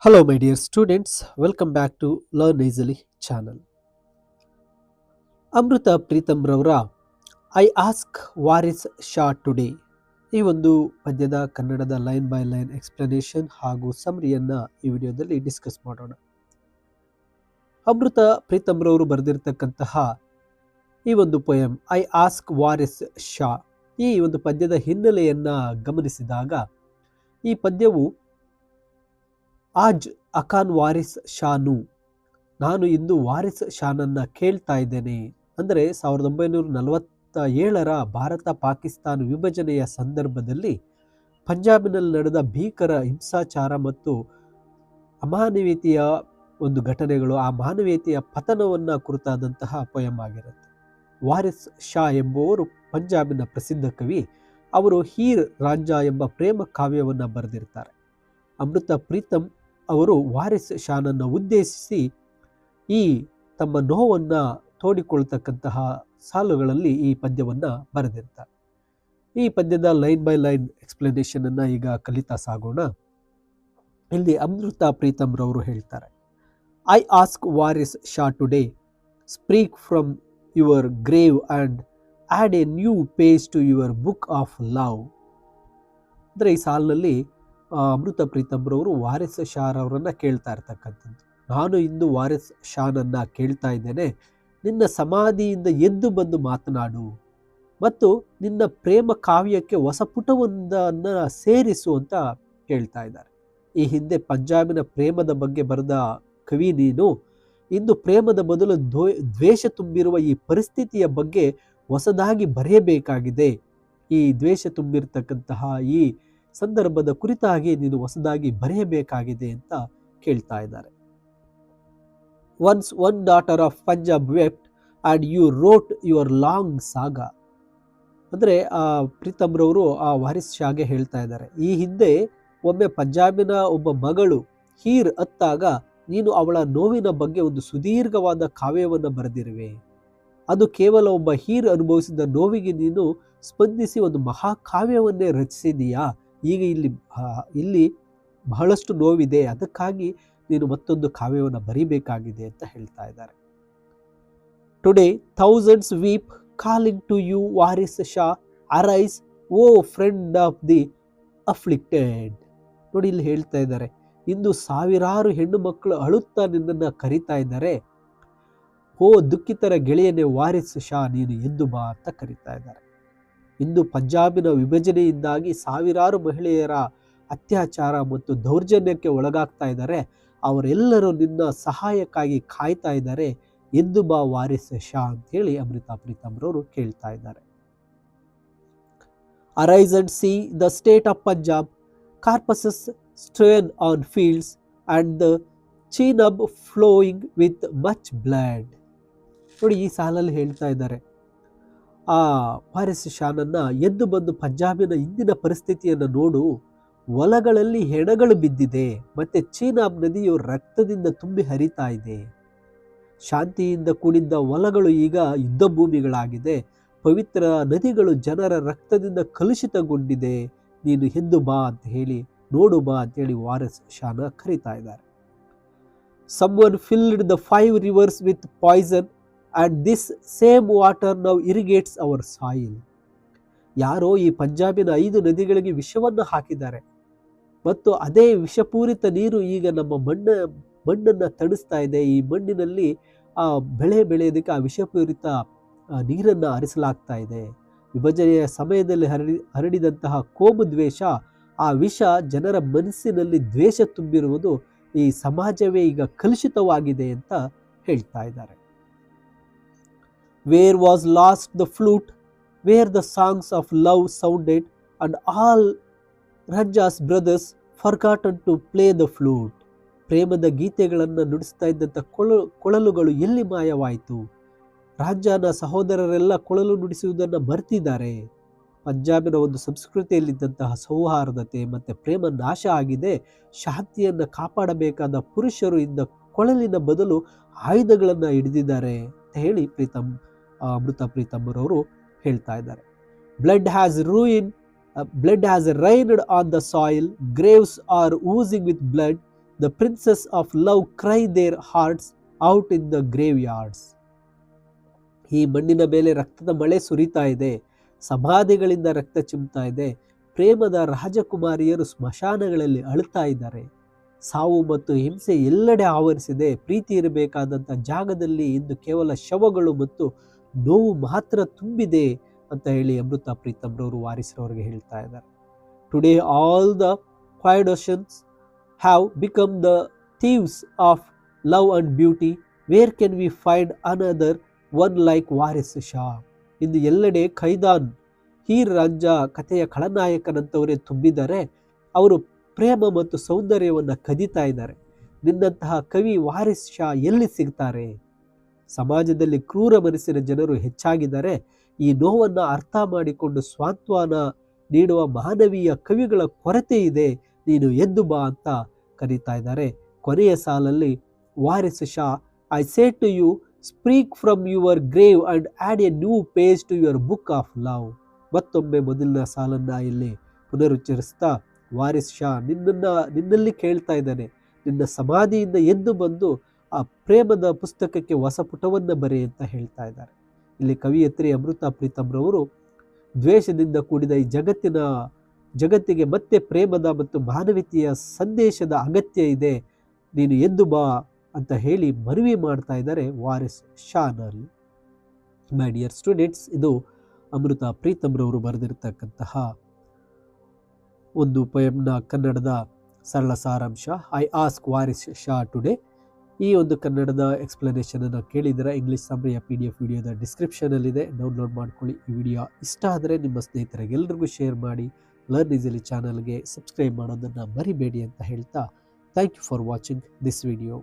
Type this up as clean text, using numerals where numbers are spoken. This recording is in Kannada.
Hello, my dear students. Welcome back to Learn Easily channel. ಅಮೃತ ಪ್ರೀತಮ್ ರವರ I ask Waris Shah today ಈ ಒಂದು ಪದ್ಯದ ಕನ್ನಡದ ಲೈನ್ ಬೈ ಲೈನ್ ಎಕ್ಸ್ಪ್ಲನೇಷನ್ ಹಾಗೂ ಸಮರಿಯನ್ನ ಈ ವಿಡಿಯೋದಲ್ಲಿ ಡಿಸ್ಕಸ್ ಮಾಡೋಣ. ಅಮೃತ ಪ್ರೀತಮ್ ರವರು ಬರೆದಿರತಕ್ಕಂತಹ ಈ ಒಂದು poem I ask Waris Shah, ಈ ಒಂದು ಪದ್ಯದ ಹಿನ್ನೆಲೆಯನ್ನ ಗಮನಿಸಿದಾಗ ಈ ಪದ್ಯವು ಆಜ್ ಅಖಾನ್ ವಾರಿಸ್ ಶಾನು, ನಾನು ಇಂದು ವಾರಿಸ್ ಶಾನನ್ನ ಕೇಳ್ತಾ ಇದ್ದೇನೆ. ಅಂದರೆ 1947ರ ಭಾರತ ಪಾಕಿಸ್ತಾನ ವಿಭಜನೆಯ ಸಂದರ್ಭದಲ್ಲಿ ಪಂಜಾಬಿನಲ್ಲಿ ನಡೆದ ಭೀಕರ ಹಿಂಸಾಚಾರ ಮತ್ತು ಅಮಾನವೀಯತೆಯ ಒಂದು ಘಟನೆಗಳು, ಆ ಮಾನವೀಯತೆಯ ಪತನವನ್ನು ಕುರಿತಾದಂತಹ ಪೊಯಮ್ ಆಗಿರುತ್ತೆ. ವಾರಿಸ್ ಶಾ ಎಂಬುವರು ಪಂಜಾಬಿನ ಪ್ರಸಿದ್ಧ ಕವಿ. ಅವರು ಹೀರ್ ರಾಂಜಾ ಎಂಬ ಪ್ರೇಮ ಕಾವ್ಯವನ್ನು ಬರೆದಿರ್ತಾರೆ. ಅಮೃತ ಪ್ರೀತಮ್ ಅವರು ವಾರಿಸ್ ಶಾನನ್ನು ಉದ್ದೇಶಿಸಿ ಈ ತಮ್ಮ ನೋವನ್ನು ತೋಡಿಕೊಳ್ತಕ್ಕಂತಹ ಸಾಲುಗಳಲ್ಲಿ ಈ ಪದ್ಯವನ್ನು ಬರೆದಿರ್ತಾರೆ. ಈ ಪದ್ಯದ ಲೈನ್ ಬೈ ಲೈನ್ ಎಕ್ಸ್ಪ್ಲನೇಷನ್ ಅನ್ನು ಈಗ ಕಲಿತಾ ಸಾಗೋಣ. ಇಲ್ಲಿ ಅಮೃತ ಪ್ರೀತಮ್ ರವರು ಹೇಳ್ತಾರೆ, I ask Waris Shah today, speak from your grave and add a new page to your book of love. ಅಂದರೆ ಈ ಸಾಲಿನಲ್ಲಿ ಅಮೃತ ಪ್ರೀತಮ್ ರವರು ವಾರಿಸ್ ಶಾ ಅವರನ್ನು ಕೇಳ್ತಾ ಇರ್ತಕ್ಕಂಥದ್ದು, ನಾನು ಇಂದು ವಾರಿಸ್ ಶಾನನ್ನ ಕೇಳ್ತಾ ಇದ್ದೇನೆ, ನಿನ್ನ ಸಮಾಧಿಯಿಂದ ಎದ್ದು ಬಂದು ಮಾತನಾಡು ಮತ್ತು ನಿನ್ನ ಪ್ರೇಮ ಕಾವ್ಯಕ್ಕೆ ಹೊಸ ಪುಟವೊಂದನ್ನು ಸೇರಿಸು ಅಂತ ಕೇಳ್ತಾ ಇದ್ದಾರೆ. ಈ ಹಿಂದೆ ಪಂಜಾಬಿನ ಪ್ರೇಮದ ಬಗ್ಗೆ ಬರೆದ ಕವಿ ನೀನು, ಇಂದು ಪ್ರೇಮದ ಬದಲು ದ್ವೇಷ ತುಂಬಿರುವ ಈ ಪರಿಸ್ಥಿತಿಯ ಬಗ್ಗೆ ಹೊಸದಾಗಿ ಬರೆಯಬೇಕಾಗಿದೆ. ಈ ದ್ವೇಷ ತುಂಬಿರ್ತಕ್ಕಂತಹ ಈ ಸಂದರ್ಭದ ಕುರಿತಾಗಿ ನೀನು ಹೊಸದಾಗಿ ಬರೆಯಬೇಕಾಗಿದೆ ಅಂತ ಕೇಳ್ತಾ ಇದ್ದಾರೆ. Once one daughter of Punjab wept and you wrote your long saga. ಅಂದರೆ ಪ್ರೀತಮ್ ರವರು ಆ ವಾರಿಸ್ ಶಾಗೆ ಹೇಳ್ತಾ ಇದ್ದಾರೆ, ಈ ಹಿಂದೆ ಒಮ್ಮೆ ಪಂಜಾಬಿನ ಒಬ್ಬ ಮಗಳು ಹೀರ್ ಅತ್ತಾಗ ನೀನು ಅವಳ ನೋವಿನ ಬಗ್ಗೆ ಒಂದು ಸುದೀರ್ಘವಾದ ಕಾವ್ಯವನ್ನು ಬರೆದಿರುವೆ. ಅದು ಕೇವಲ ಒಬ್ಬ ಹೀರ್ ಅನುಭವಿಸಿದ ನೋವಿಗೆ ನೀನು ಸ್ಪಂದಿಸಿ ಒಂದು ಮಹಾಕಾವ್ಯವನ್ನೇ ರಚಿಸಿದೀಯಾ. ಈಗ ಇಲ್ಲಿ ಬಹಳಷ್ಟು ನೋವಿದೆ, ಅದಕ್ಕಾಗಿ ನೀನು ಮತ್ತೊಂದು ಕಾವ್ಯವನ್ನು ಬರೀಬೇಕಾಗಿದೆ ಅಂತ ಹೇಳ್ತಾ ಇದ್ದಾರೆ. Today thousands weep calling to you Waris Shah, arise O friend of the afflicted. ನೋಡಿ, ಇಲ್ಲಿ ಹೇಳ್ತಾ ಇದ್ದಾರೆ, ಇಂದು ಸಾವಿರಾರು ಹೆಣ್ಣು ಮಕ್ಕಳು ಅಳುತ್ತಾ ನಿನ್ನನ್ನು ಕರೀತಾ ಇದ್ದಾರೆ, ಓ ದುಃಖಿತರ ಗೆಳೆಯನೇ ವಾರಿಸ್ ಶಾ, ನೀನು ಎದ್ದು ಬಾ ಅಂತ ಕರೀತಾ ಇದ್ದಾರೆ. ಇಂದು ಪಂಜಾಬಿನ ವಿಭಜನೆಯಿಂದಾಗಿ ಸಾವಿರಾರು ಮಹಿಳೆಯರ ಅತ್ಯಾಚಾರ ಮತ್ತು ದೌರ್ಜನ್ಯಕ್ಕೆ ಒಳಗಾಗ್ತಾ ಇದ್ದಾರೆ. ಅವರೆಲ್ಲರೂ ನಿನ್ನ ಸಹಾಯಕ್ಕಾಗಿ ಕಾಯ್ತಾ ಇದ್ದಾರೆ, ಎದ್ದು ಬಾ ವಾರಿಸ್ ಶಾ ಅಂತೇಳಿ ಅಮೃತ ಪ್ರೀತಮ್ ರವರು ಕೇಳ್ತಾ ಇದ್ದಾರೆ. Arise and see the state of Punjab, corpses strewn on fields and the Chenab flowing with much blood. ನೋಡಿ, ಈ ಸಾಲಲ್ಲಿ ಹೇಳ್ತಾ ಇದ್ದಾರೆ, ಆ ವಾರಿಸ್ ಶಾನನ್ನ ಎದ್ದು ಬಂದು ಪಂಜಾಬಿನ ಇಂದಿನ ಪರಿಸ್ಥಿತಿಯನ್ನು ನೋಡು, ಹೊಲಗಳಲ್ಲಿ ಹೆಣಗಳು ಬಿದ್ದಿದೆ, ಮತ್ತೆ ಚೀನಾಬ್ ನದಿಯು ರಕ್ತದಿಂದ ತುಂಬಿ ಹರಿತಾ ಇದೆ. ಶಾಂತಿಯಿಂದ ಕೂಡಿದ್ದ ಹೊಲಗಳು ಈಗ ಯುದ್ಧ ಭೂಮಿಗಳಾಗಿದೆ, ಪವಿತ್ರ ನದಿಗಳು ಜನರ ರಕ್ತದಿಂದ ಕಲುಷಿತಗೊಂಡಿದೆ, ನೀನು ಎದ್ದು ಬಾ ಅಂತ ಹೇಳಿ, ನೋಡು ಬಾ ಅಂತೇಳಿ ವಾರಿಸ್ ಶಾನ ಕರೀತಾ ಇದ್ದಾರೆ. Someone filled the 5 rivers with poison and this same water now irrigates our soil. ಯಾರೋ ಈ ಪಂಜಾಬಿನ 5 ನದಿಗಳಿಗೆ ವಿಷವನ್ನು ಹಾಕಿದ್ದಾರೆ ಮತ್ತು ಅದೇ ವಿಷಪೂರಿತ ನೀರು ಈಗ ನಮ್ಮ ಮಣ್ಣನ್ನು ತಣಿಸ್ತಾ ಇದೆ. ಈ ಮಣ್ಣಿನಲ್ಲಿ ಬೆಳೆ ಬೆಳೆಯೋದಕ್ಕೆ ಆ ವಿಷಪೂರಿತ ನೀರನ್ನು ಹರಿಸಲಾಗ್ತಾ ಇದೆ. ವಿಭಜನೆಯ ಸಮಯದಲ್ಲಿ ಹರಡಿದಂತಹ ಕೋಮು ದ್ವೇಷ, ಆ ವಿಷ ಜನರ ಮನಸ್ಸಿನಲ್ಲಿ ದ್ವೇಷ ತುಂಬಿರುವುದು, ಈ ಸಮಾಜವೇ ಈಗ ಕಲುಷಿತವಾಗಿದೆ ಅಂತ ಹೇಳ್ತಾ ಇದ್ದಾರೆ. Where was lost the flute where the songs of love sounded and all Ranjha's brothers forgotten to play the flute. ಪ್ರೇಮದ ಗೀತೆಗಳನ್ನು ನುಡಿಸ್ತಾ ಇದ್ದಂಥ ಕೊಳಲುಗಳು ಎಲ್ಲಿ ಮಾಯವಾಯಿತು? ರಾಂಜಾನ ಸಹೋದರರೆಲ್ಲ ಕೊಳಲು ನುಡಿಸುವುದನ್ನು ಮರೆತಿದ್ದಾರೆ. ಪಂಜಾಬಿನ ಒಂದು ಸಂಸ್ಕೃತಿಯಲ್ಲಿದ್ದಂತಹ ಸೌಹಾರ್ದತೆ ಮತ್ತು ಪ್ರೇಮ ನಾಶ ಆಗಿದೆ. ಶಾಂತಿಯನ್ನು ಕಾಪಾಡಬೇಕಾದ ಪುರುಷರು ಇಂದ ಕೊಳಲಿನ ಬದಲು ಆಯುಧಗಳನ್ನು ಹಿಡಿದಿದ್ದಾರೆ ಅಂತ ಹೇಳಿ ಅಮೃತ ಪ್ರೀತಮ್ ಅವರು ಹೇಳ್ತಾ ಇದ್ದಾರೆ. Blood has rained on the soil, graves are oozing with blood, The princes of love cry their hearts out in the graveyards. ಈ ಮಣ್ಣಿನ ಮೇಲೆ ರಕ್ತದ ಮಳೆ ಸುರಿತಾ ಇದೆ, ಸಮಾಧಿಗಳಿಂದ ರಕ್ತ ಚಿಮ್ತಾ ಇದೆ, ಪ್ರೇಮದ ರಾಜಕುಮಾರಿಯರು ಸ್ಮಶಾನಗಳಲ್ಲಿ ಅಳುತ್ತಾ ಇದ್ದಾರೆ. ಸಾವು ಮತ್ತು ಹಿಂಸೆ ಎಲ್ಲೆಡೆ ಆವರಿಸಿದೆ. ಪ್ರೀತಿ ಇರಬೇಕಾದಂಥ ಜಾಗದಲ್ಲಿ ಇಂದು ಕೇವಲ ಶವಗಳು ಮತ್ತು ನೋವು ಮಾತ್ರ ತುಂಬಿದೆ ಅಂತ ಹೇಳಿ ಅಮೃತ ಪ್ರೀತಮ್ರವರು ವಾರಿಸ್ರವ್ರಿಗೆ ಹೇಳ್ತಾ ಇದ್ದಾರೆ. Today all the quiet oceans have become the thieves of love and beauty. Where can we find another one like Waris Shah. ಇಂದು ಎಲ್ಲೆಡೆ ಖೈದಾನ್, ಹೀರ್ ರಾಂಜಾ ಕಥೆಯ ಖಳನಾಯಕನಂತವರೇ ತುಂಬಿದ್ದಾರೆ. ಅವರು ಪ್ರೇಮ ಮತ್ತು ಸೌಂದರ್ಯವನ್ನು ಕದೀತಾ ಇದ್ದಾರೆ. ನಿನ್ನಂತಹ ಕವಿ ವಾರಿಸ್ ಶಾ ಎಲ್ಲಿ ಸಿಗ್ತಾರೆ? ಸಮಾಜದಲ್ಲಿ ಕ್ರೂರ ಮನಸ್ಸಿನ ಜನರು ಹೆಚ್ಚಾಗಿದ್ದಾರೆ. ಈ ನೋವನ್ನು ಅರ್ಥ ಮಾಡಿಕೊಂಡು ಸ್ವಾಂತ್ವನ ನೀಡುವ ಮಾನವೀಯ ಕವಿಗಳ ಕೊರತೆ ಇದೆ. ನೀನು ಎದ್ದು ಬಾ ಅಂತ ಕರೀತಾ ಇದ್ದಾರೆ. ಕೊನೆಯ ಸಾಲಲ್ಲಿ Waris Shah, I say to you, speak from your grave and add a new page to your book of love. ಮತ್ತೊಮ್ಮೆ ಮೊದಲಿನ ಸಾಲನ್ನು ಇಲ್ಲಿ ಪುನರುಚ್ಚರಿಸ್ತಾ ವಾರಿಸ್ ಶಾ ನಿನ್ನಲ್ಲಿ ಕೇಳ್ತಾ ಇದ್ದಾನೆ, ನಿನ್ನ ಸಮಾಧಿಯಿಂದ ಎದ್ದು ಬಂದು ಆ ಪ್ರೇಮದ ಪುಸ್ತಕಕ್ಕೆ ಹೊಸ ಪುಟವನ್ನು ಬರೆ ಅಂತ ಹೇಳ್ತಾ ಇದ್ದಾರೆ. ಇಲ್ಲಿ ಕವಿಯತ್ರಿ ಅಮೃತ ಪ್ರೀತಮ್ರವರು ದ್ವೇಷದಿಂದ ಕೂಡಿದ ಈ ಜಗತ್ತಿಗೆ ಮತ್ತೆ ಪ್ರೇಮದ ಮತ್ತು ಮಾನವೀಯತೆಯ ಸಂದೇಶದ ಅಗತ್ಯ ಇದೆ, ನೀನು ಎದ್ದು ಬಾ ಅಂತ ಹೇಳಿ ಮನವಿ ಮಾಡ್ತಾ ಇದ್ದಾರೆ ವಾರಿಸ್ ಶಾನಲ್ಲಿ. ಮೈ ಡಿಯರ್ ಸ್ಟೂಡೆಂಟ್ಸ್, ಇದು ಅಮೃತ ಪ್ರೀತಮ್ರವರು ಬರೆದಿರ್ತಕ್ಕಂತಹ ಒಂದು ಪೊಯಮ್ನ ಕನ್ನಡದ ಸರಳ ಸಾರಾಂಶ. I ask Waris Shah today. ಈ ಒಂದು ಕನ್ನಡದ ಎಕ್ಸ್ಪ್ಲನೇಷನನ್ನು ಕೇಳಿದರೆ ಇಂಗ್ಲೀಷ್ ಸಮ್ಮರಿಯ PDF ವಿಡಿಯೋದ ಡಿಸ್ಕ್ರಿಪ್ಷನಲ್ಲಿದೆ, ಡೌನ್ಲೋಡ್ ಮಾಡ್ಕೊಳ್ಳಿ. ಈ ವಿಡಿಯೋ ಇಷ್ಟ ಆದರೆ ನಿಮ್ಮ ಸ್ನೇಹಿತರಿಗೆ ಎಲ್ರಿಗೂ ಶೇರ್ ಮಾಡಿ. ಲರ್ನ್ ಈಸಿಲಿ ಚಾನಲ್ಗೆ ಸಬ್ಸ್ಕ್ರೈಬ್ ಮಾಡೋದನ್ನು ಮರಿಬೇಡಿ ಅಂತ ಹೇಳ್ತಾ, thank you for watching this video.